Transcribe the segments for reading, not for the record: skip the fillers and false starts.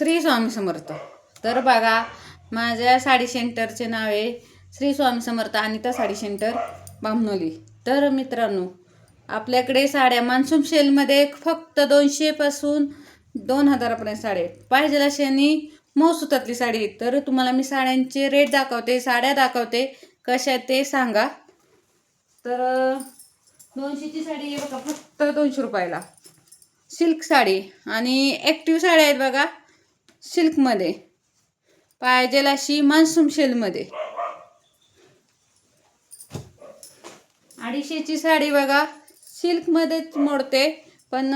श्री स्वामी समर्थ. तर बघा, माझ्या साडी सेंटरचे नाव आहे श्री स्वामी समर्थ अनिता साडी सेंटर बामणोली. तर मित्रांनो, आपल्याकडे साड्या मान्सून सेलमध्ये फक्त 200 पासून 2000 साड्या पाहिजे अशाने मौसूतातली साडी. तर तुम्हाला मी साड्यांचे रेट दाखवते, साड्या दाखवते कशा ते सांगा. तर 200ची साडी आहे बघा, फक्त 200 रुपयाला. सिल्क साडी आणि ॲक्टिव्ह साड्या आहेत बघा, सिल्कमध्ये पाहिजेल अशी मान्सून सेलमध्ये. 250ची साडी बघा, सिल्कमध्येच मोडते पण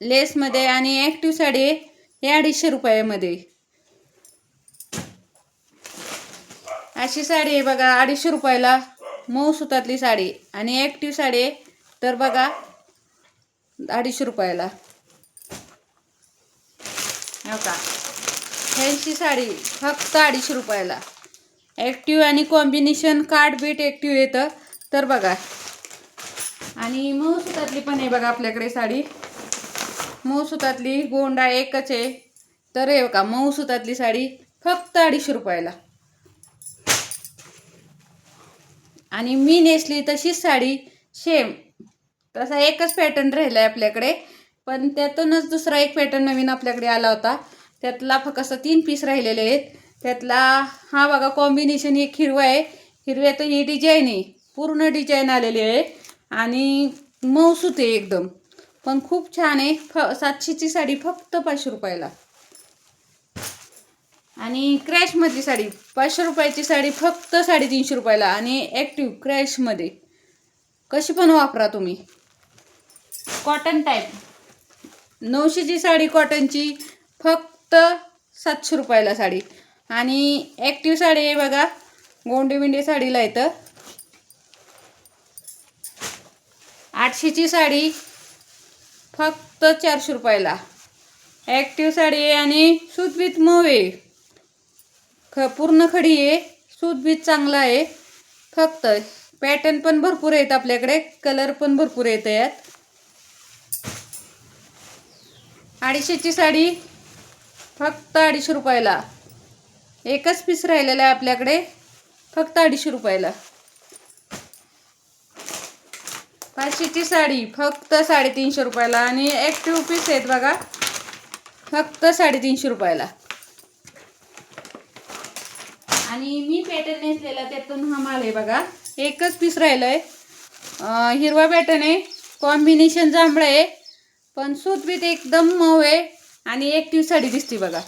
लेसमध्ये, आणि ॲक्टिव्ह साडी आहे हे 250 रुपयामध्ये. अशी साडी आहे बघा 250 रुपयाला, मऊ सुतातली साडी. आणि ॲक्टिव्ह साडी आहे तर बघा 250 रुपयाला. हो का, फॅन्सी साडी फक्त 250 रुपयाला. ॲक्टिव्ह आणि कॉम्बिनेशन कार्ड बीट ॲक्टिव्ह येतं तर बघा. आणि मऊ सुतातली पण आहे बघा आपल्याकडे साडी. मऊ सुतातली गोंडा एकच आहे तर हे बघा, मऊ सुतातली साडी फक्त 250 रुपयाला. आणि मी नेसली तशीच साडी सेम तसा एकच पॅटर्न राहिला आहे आपल्याकडे, पण त्यातूनच दुसरा एक पॅटर्न नवीन आपल्याकडे आला होता. त्यातला फक्त 3 पीस राहिलेले आहेत. त्यातला हा बघा कॉम्बिनेशन एक हिरवा आहे, हिरव्यात ही डिझाईन आहे, पूर्ण डिझाईन आलेली आहे आणि मऊसूत आहे एकदम, पण खूप छान आहे. 700ची साडी फक्त 500 रुपयाला. आणि क्रॅशमधली साडी 500 रुपयाची साडी फक्त 350 रुपयाला. आणि ॲक्टिव्ह क्रॅशमध्ये कशी पण वापरा तुम्ही. कॉटन टाईप 900ची साडी कॉटनची फक्त 700 रुपयाला साडी. आणि ॲक्टिव्ह साडी आहे बघा, गोंडे बिंडे साडीला येतं. 800ची साडी फक्त 400 रुपयाला. ॲक्टिव्ह साडी आहे आणि सूतबीत मऊ आहे, पूर्ण खडी आहे, सूतबीत चांगला आहे. फक्त पॅटर्न पण भरपूर आहेत आपल्याकडे, कलर पण भरपूर येतं यात. 250ची साडी फक्त 250 रुपयाला. एकच पीस राहिलेला आहे आपल्याकडे, फक्त 250 रुपयाला. 500ची साडी फक्त 350 रुपयाला. आणि ॲक्टिव्ह पीस आहेत बघा, फक्त 350 रुपयाला. आणि मी पॅटर्न नेसलेला त्यातून हा माल आहे बघा, एकच पीस राहिलं आहे. हिरवा पॅटर्न आहे, कॉम्बिनेशन जांभळं आहे, पण सूतबीत एकदम मऊ आहे. आणि ॲक्टिव्ह साडी दिसते बघा.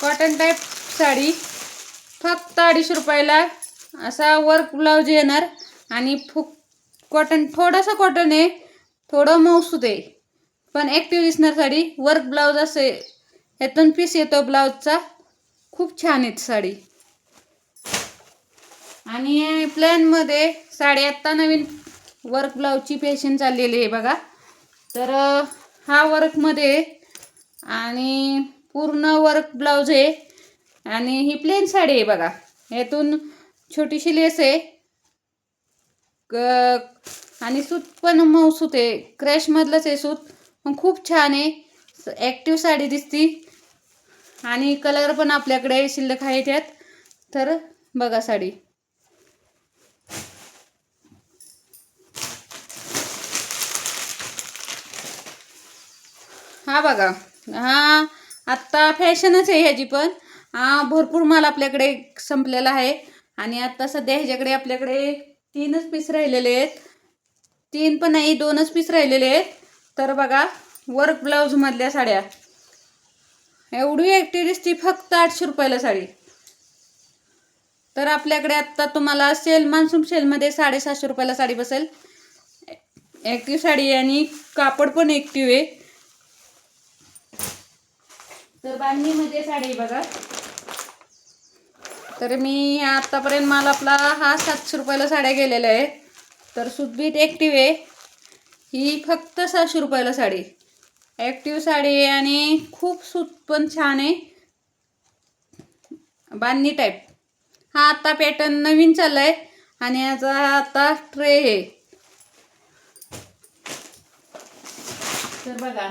कॉटन टाईप साडी फक्त 250 रुपयाला. असा वर्क ब्लाऊज येणार आणि कॉटन, थोडासा कॉटन आहे, थोडं मऊसूत आहे, पण ॲक्टिव्ह दिसणार साडी. वर्क ब्लाऊज असे ह्यातून पीस येतो ब्लाऊजचा, खूप छान आहेत साडी. आणि प्लॅनमध्ये साडी आत्ता नवीन वर्क ब्लाऊजची फॅशन चाललेली आहे बघा. तर हा वर्कमध्ये आणि पूर्ण वर्क ब्लाऊज आहे. आणि ही प्लेन साडी आहे बघा, यातून छोटीशी लेस आहे आणि सूत पण मऊसूत आहे, क्रॅशमधलंच आहे सूत, पण खूप छान आहे. ॲक्टिव्ह साडी दिसती आणि कलर पण आपल्याकडे शिल्लक आहे त्यात. तर बघा साडी. हा बघा, हा आत्ता फॅशनच आहे ह्याची पण. हा भरपूर माल आपल्याकडे संपलेला आहे. आणि आत्ता सध्या ह्याच्याकडे आपल्याकडे 3च पीस राहिलेले आहेत. 3 पण नाही, 2च पीस राहिलेले आहेत. तर बघा, वर्क ब्लाऊजमधल्या साड्या एवढी ॲक्टिव्ह दिसती, फक्त 800 रुपयाला साडी. तर आपल्याकडे आत्ता तुम्हाला सेल, मान्सून सेलमध्ये 750 रुपयाला साडी बसेल. ॲक्टिव्ह साडी आणि कापड पण ॲक्टिव्ह आहे. तर बांधणीमध्ये साडी बघा. तर मी आत्तापर्यंत माल आपला हा 700 रुपयाला साड्या गेलेल्या आहे. तर सूतबीत ॲक्टिव्ह आहे, ही फक्त 600 रुपयाला साडी. ॲक्टिव्ह साडी आहे आणि खूप सूत पण छान आहे, बांधणी टाईप. हा आता पॅटर्न नवीन चालला आहे आणि याचा आता ट्रे आहे. तर बघा,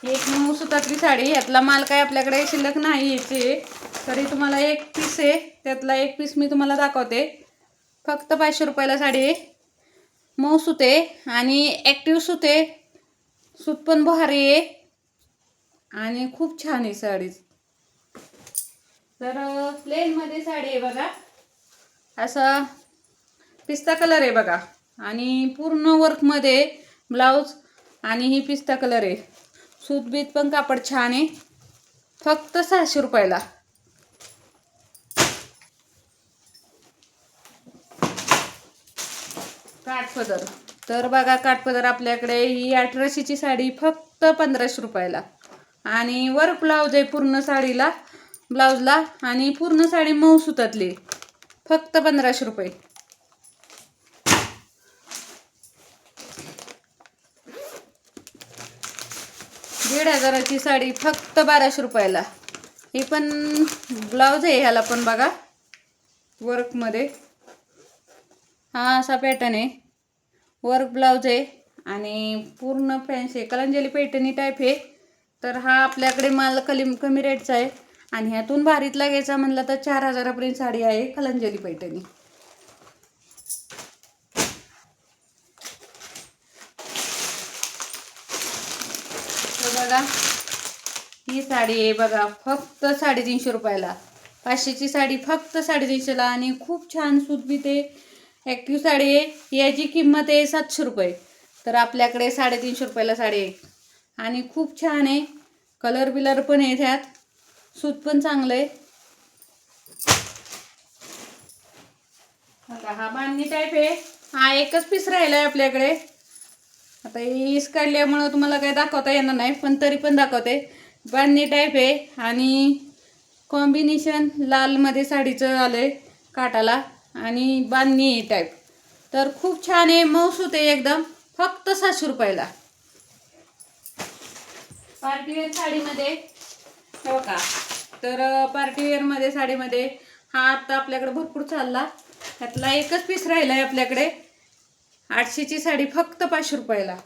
एक 9 सुतातली साडी, यातला माल काय आपल्याकडे शिल्लक नाही याचे, तरी तुम्हाला एक पीस आहे, त्यातला एक पीस मी तुम्हाला दाखवते. फक्त 500 रुपयाला साडी आहे. मऊ सूत आहे आणि ॲक्टिव्ह सूत आहे. सूत पण भारी आहे आणि खूप छान आहे साडी. तर प्लेनमध्ये साडी आहे बघा, असा पिस्ता कलर आहे बघा, आणि पूर्ण वर्कमध्ये ब्लाऊज, आणि ही पिस्ता कलर आहे. सूतबीत पण कापड छान आहे. फक्त 600 रुपयाला. काठपदर, तर बघा काठपदर आपल्याकडे ही 1800ची साडी फक्त 1500 रुपयाला, आणि वर्क ब्लाऊज आहे पूर्ण साडीला, ब्लाऊजला, आणि पूर्ण साडी मऊ सुतातली, फक्त 1500 रुपये. दीड हजाराची साडी फक्त 1200 रुपयाला. ही पण ब्लाऊज आहे, ह्याला पण बघा वर्कमध्ये. हा असा पॅटर्न आहे, वर्क ब्लाऊज आहे आणि पूर्ण फॅन्सी कलांजली पैठणी टाईप आहे. तर हा आपल्याकडे माल कमी रेटचा आहे, आणि ह्यातून भारीतला घ्यायचा म्हणलं तर 4000पर्यंत साडी आहे कलांजली पैठणी. तर बघा ही साडी आहे बघा, फक्त 350 रुपयाला. 500ची साडी फक्त 350ला, आणि खूप छान सूतबीत आहे, ॲक्टिव्ह साडी आहे. याची किंमत आहे 700 रुपये, तर आपल्याकडे 350 रुपयाला साडी आहे, आणि खूप छान आहे. कलर बिलर पण आहे त्यात, सूत पण चांगलं आहे. हा बांधणी टाईप आहे, हा एकच पीस राहिला आहे आपल्याकडे. आता ईस काढल्यामुळं तुम्हाला काही दाखवता येणार नाही, पण तरी पण दाखवते. बांधणी टाईप आहे, आणि कॉम्बिनेशन लालमध्ये साडीचं आलं आहे काटाला, आणि बांधणी टाईप. तर खूप छान आहे, मऊसूत आहे एकदम, फक्त 700 रुपयाला. पार्टीवेअर साडीमध्ये बघा, तर पार्टीवेअरमध्ये साडीमध्ये हा आता आपल्याकडे भरपूर चालला, त्यातला एकच पीस राहिला आहे आपल्याकडे. 800ची साडी फक्त 500 रुपयाला.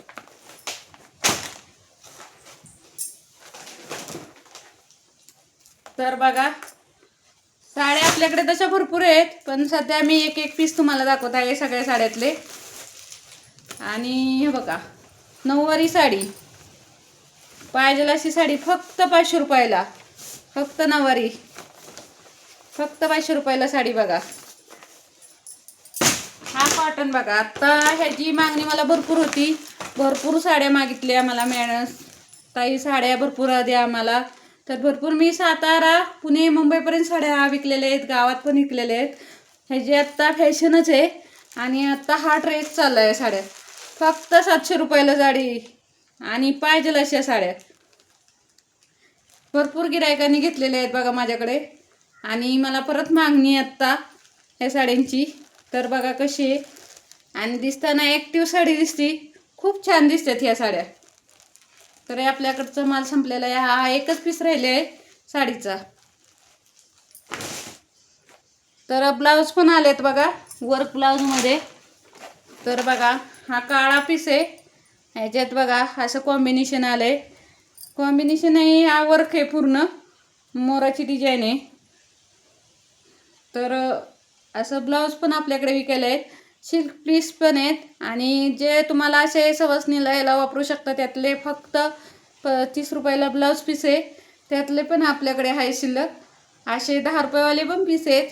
तर बघा साड्या आपल्याकडे तशा भरपूर आहेत, पण सध्या मी एक पीस तुम्हाला दाखवत आहे सगळ्या साड्यातले. आणि हे बघा नऊवारी साडी, पायजल अशी साडी फक्त 500 रुपयाला. फक्त नऊवारी, फक्त 500 रुपयाला साडी बघा. हा कॉटन बघा, आता ह्याची मागणी मला भरपूर होती, भरपूर साड्या मागितल्या मला मॅडम, ताई साड्या भरपूर द्या आम्हाला. तर भरपूर मी सातारा, पुणे, मुंबईपर्यंत साड्या विकलेल्या आहेत, गावात पण विकलेल्या आहेत. ह्याची आत्ता फॅशनच आहे, आणि आत्ता हा ट्रेस चालला आहे साड्या. फक्त 700 रुपयाला साडी, आणि पाहिजेल अशा साड्या भरपूर गिरायकांनी घेतलेल्या आहेत बघा माझ्याकडे, आणि मला परत मागणी आत्ता ह्या साड्यांची. तर बघा कशी आहे, आणि दिसताना ॲक्टिव्ह साडी दिसती, खूप छान दिसतात ह्या साड्या. तर आपल्याकडचा माल संपलेला आहे, हा एकच पीस राहिले आहे साडीचा. तर ब्लाऊज पण आलेत बघा वर्क ब्लाऊजमध्ये. तर बघा हा काळा पीस आहे, ह्याच्यात बघा असं कॉम्बिनेशन आलं आहे. कॉम्बिनेशन आहे, हा वर्क आहे, पूर्ण मोराची डिझाईन आहे. तर असं ब्लाऊज पण आपल्याकडे विकायला आहेत, सिल्क पीस पण आहेत, आणि जे तुम्हाला असे सवसनीला याला वापरू शकता त्यातले फक्त 30 रुपयाला ब्लाऊज पीस आहे. त्यातले पण आपल्याकडे आहे शिल्लक. असे 10 रुपयेवाले पण पीस आहेत,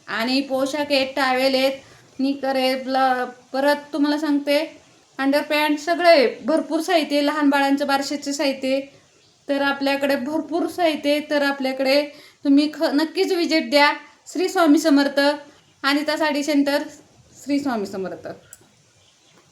आणि पोशाख आहेत, टावेल आहेत, निकर आहेत, परत तुम्हाला सांगते अंडरपॅन्ट सगळे आहे. भरपूर साहित्य, लहान बाळांचं बारशाचं साहित्य, तर आपल्याकडे भरपूर साहित्य. तर आपल्याकडे तुम्ही नक्कीच विजिट द्या. श्री स्वामी समर्थ, अनिता साडी सेंटर, श्री स्वामी समर्थ.